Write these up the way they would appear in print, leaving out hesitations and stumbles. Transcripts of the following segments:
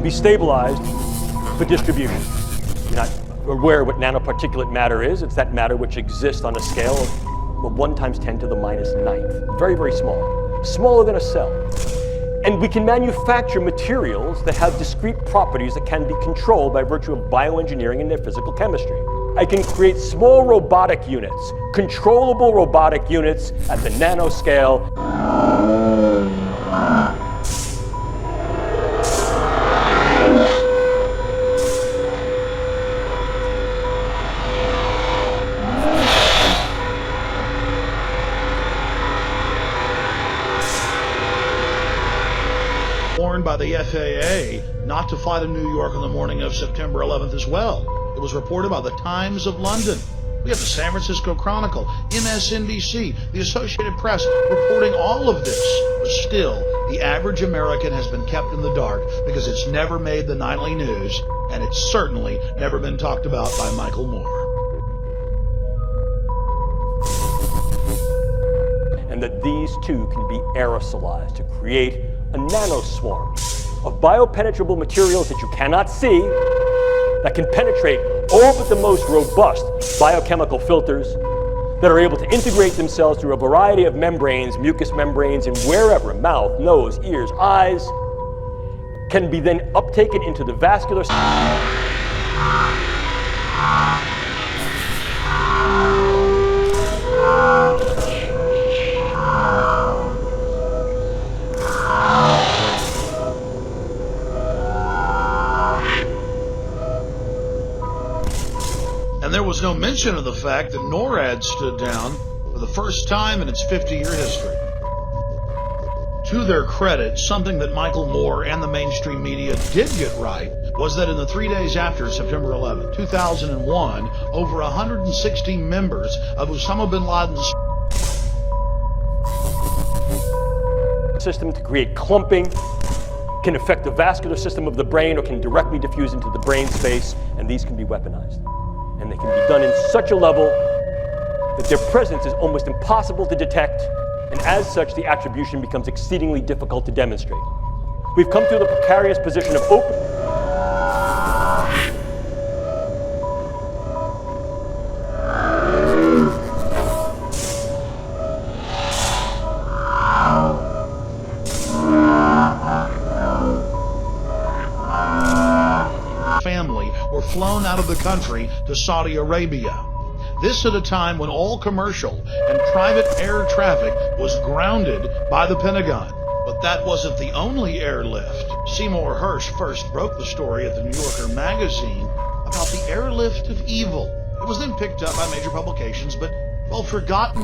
can be stabilized for distribution. You're not aware what nanoparticulate matter is. It's that matter which exists on a scale of 1 × 10⁹. Very, very small. Smaller than a cell. And we can manufacture materials that have discrete properties that can be controlled by virtue of bioengineering and their physical chemistry. I can create small robotic units, controllable robotic units at the nanoscale. Warned by the FAA not to fly to New York on the morning of September 11th as well. It was reported by the Times of London. We have the San Francisco Chronicle, MSNBC, the Associated Press reporting all of this. But still, the average American has been kept in the dark because it's never made the nightly news, and it's certainly never been talked about by Michael Moore. And that these two can be aerosolized to create a nanoswarm of biopenetrable materials that you cannot see, that can penetrate all but the most robust biochemical filters, that are able to integrate themselves through a variety of membranes, mucous membranes, and wherever, mouth, nose, ears, eyes, can be then uptaken into the vascular system. And there was no mention of the fact that NORAD stood down for the first time in its 50-year history. To their credit, something that Michael Moore and the mainstream media did get right was that in the 3 days after September 11, 2001, over 160 members of Osama bin Laden's system to create clumping, can affect the vascular system of the brain, or can directly diffuse into the brain space, and these can be weaponized. And they can be done in such a level that their presence is almost impossible to detect, and as such, the attribution becomes exceedingly difficult to demonstrate. We've come to the precarious position of open. family were flown out of the country to Saudi Arabia. This at a time when all commercial and private air traffic was grounded by the Pentagon. But that wasn't the only airlift. Seymour Hersh first broke the story at the New Yorker magazine about the airlift of evil. It was then picked up by major publications, but, well, forgotten.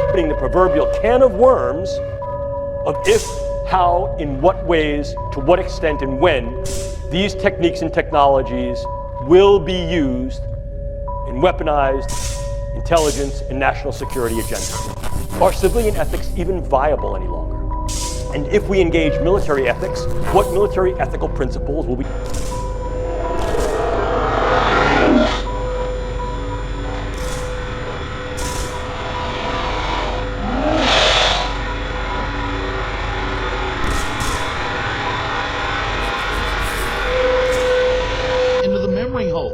Opening the proverbial can of worms of if, how, in what ways, to what extent, and when these techniques and technologies will be used in weaponized intelligence and national security agendas. Are civilian ethics even viable any longer? And if we engage military ethics, what military ethical principles will we... into the memory hole.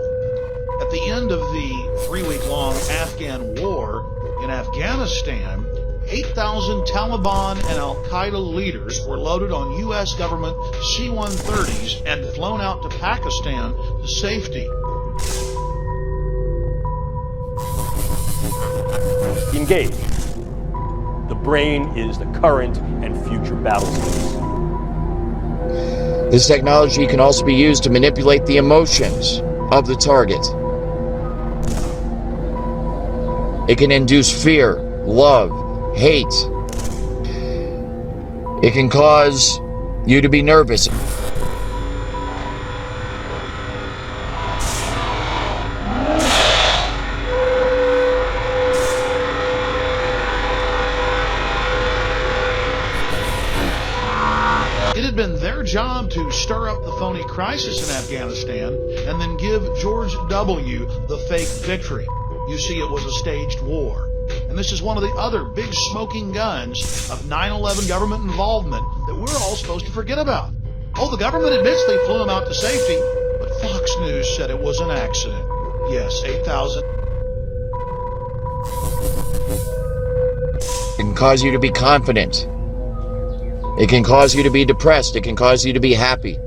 At the end of the 3-week-long Afghan war in Afghanistan, 8,000 Taliban and Al-Qaeda leaders were loaded on U.S. government C-130s and flown out to Pakistan to safety. Engage. The brain is the current and future battle space. This technology can also be used to manipulate the emotions of the target. It can induce fear, love, hate. It can cause you to be nervous. It had been their job to stir up the phony crisis in Afghanistan and then give George W. the fake victory. You see, it was a staged war. And this is one of the other big smoking guns of 9/11 government involvement that we're all supposed to forget about. Oh, the government admits they flew him out to safety, but Fox News said it was an accident. Yes, 8,000. It can cause you to be confident. It can cause you to be depressed. It can cause you to be happy.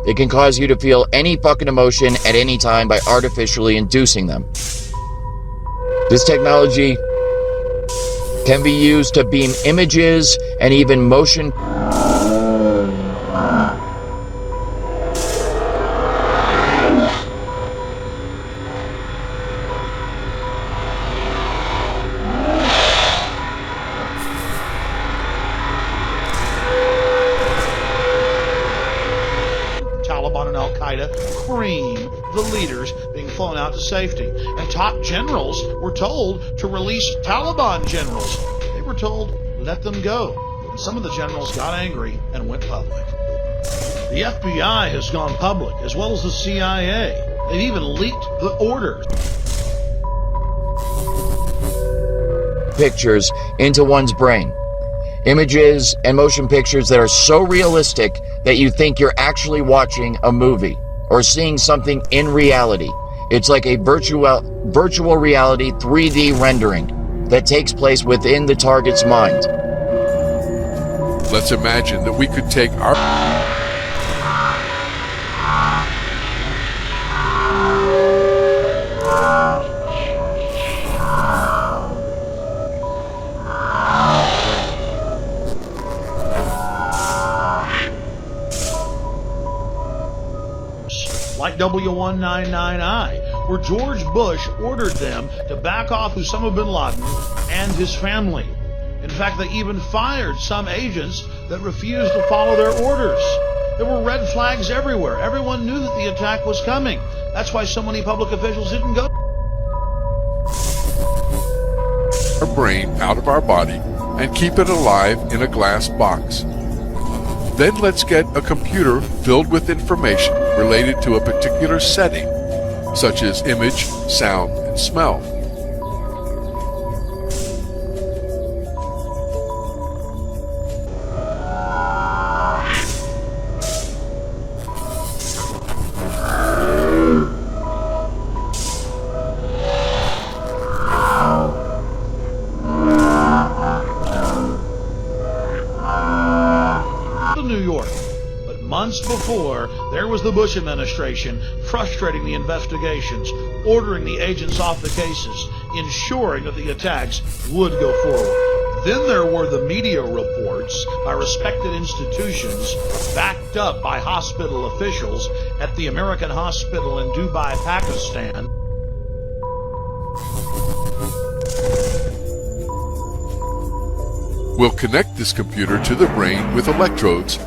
It can cause you to feel any fucking emotion at any time by artificially inducing them. This technology can be used to beam images and even motion. Taliban and Al-Qaeda cream the leaders being flown out to safety. And top generals were told to release Taliban generals. They were told, let them go. And some of the generals got angry and went public. The FBI has gone public, as well as the CIA. They've even leaked the orders. Pictures into one's brain. Images and motion pictures that are so realistic that you think you're actually watching a movie or seeing something in reality. It's like a virtual reality 3D rendering that takes place within the target's mind. Let's imagine that we could take our like W199I, where George Bush ordered them to back off Osama bin Laden and his family. In fact, they even fired some agents that refused to follow their orders. There were red flags everywhere. Everyone knew that the attack was coming. That's why so many public officials didn't go. our brain out of our body and keep it alive in a glass box. Then let's get a computer filled with information related to a particular setting, such as image, sound, and smell. New York. But months before, there was the Bush administration frustrating the investigations, ordering the agents off the cases, ensuring that the attacks would go forward. Then there were the media reports by respected institutions, backed up by hospital officials at the American hospital in Dubai, Pakistan. We'll connect this computer to the brain with electrodes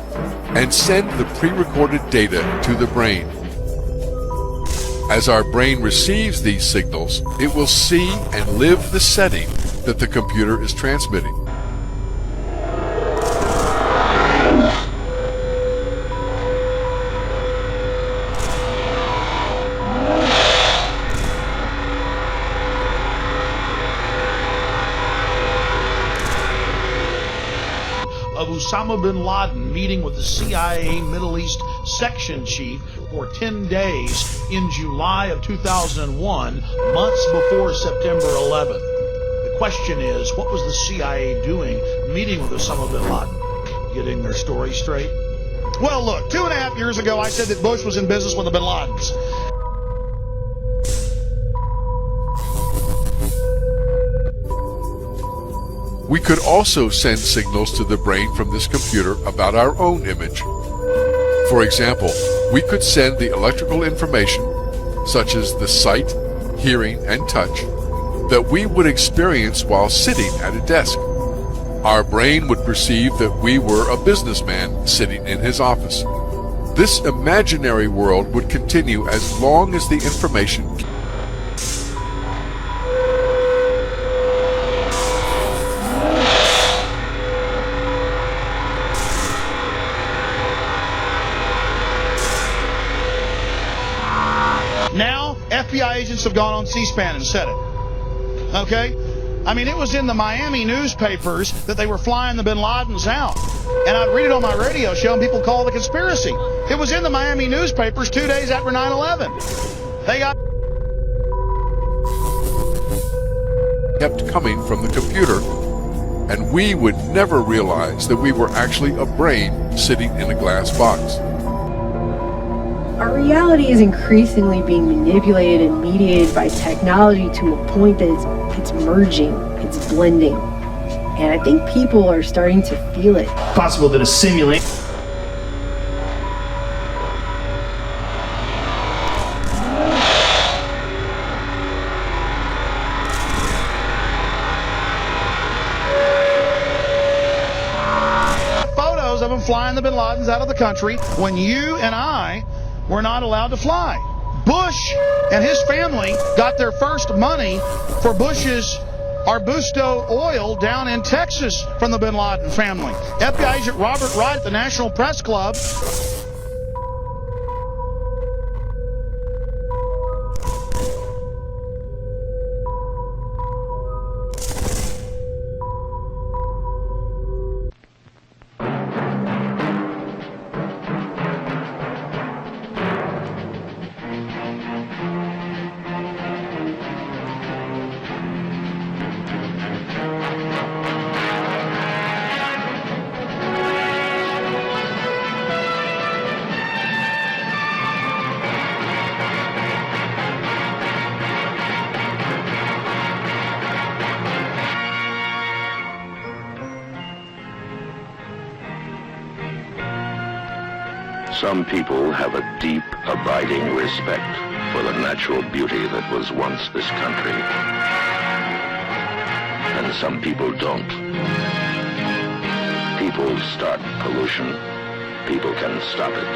and send the pre-recorded data to the brain. As our brain receives these signals, it will see and live the setting that the computer is transmitting. Of Osama bin Laden meeting with the CIA Middle East section chief for 10 days in July of 2001, months before September 11th. The question is, what was the CIA doing meeting with Osama bin Laden? Getting their story straight? Well, look, 2.5 years ago I said that Bush was in business with the bin Ladens. We could also send signals to the brain from this computer about our own image. For example, we could send the electrical information, such as the sight, hearing, and touch, that we would experience while sitting at a desk. Our brain would perceive that we were a businessman sitting in his office. This imaginary world would continue as long as the information Now, FBI agents have gone on C-SPAN and said it. Okay? I mean, it was in the Miami newspapers that they were flying the bin Ladens out. And I'd read it on my radio show, and people call it a conspiracy. It was in the Miami newspapers 2 days after 9/11. They got kept coming from the computer, and we would never realize that we were actually a brain sitting in a glass box. Our reality is increasingly being manipulated and mediated by technology to a point that it's merging, it's blending. And I think people are starting to feel it. Possible that a simulation photos of them flying the bin Ladens out of the country when you and I were not allowed to fly. Bush and his family got their first money for Bush's Arbusto oil down in Texas from the bin Laden family. FBI agent Robert Wright at the National Press Club Some people have a deep, abiding respect for the natural beauty that was once this country. And some people don't. People start pollution. People can stop it.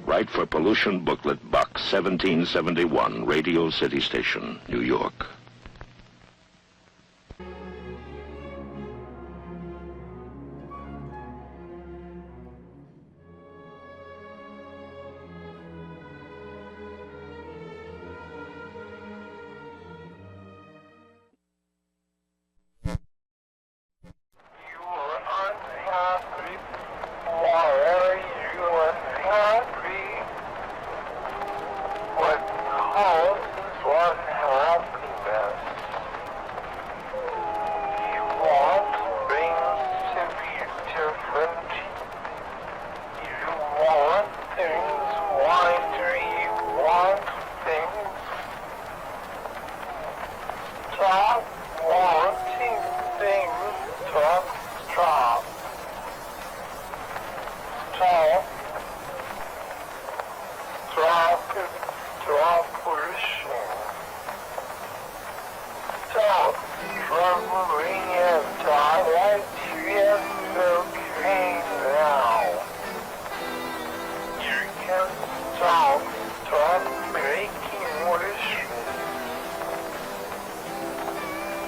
Write for Pollution Booklet, Box 1771, Radio City Station, New York.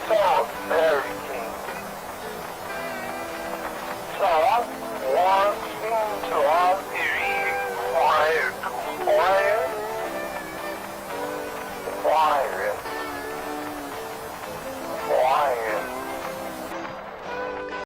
Stop.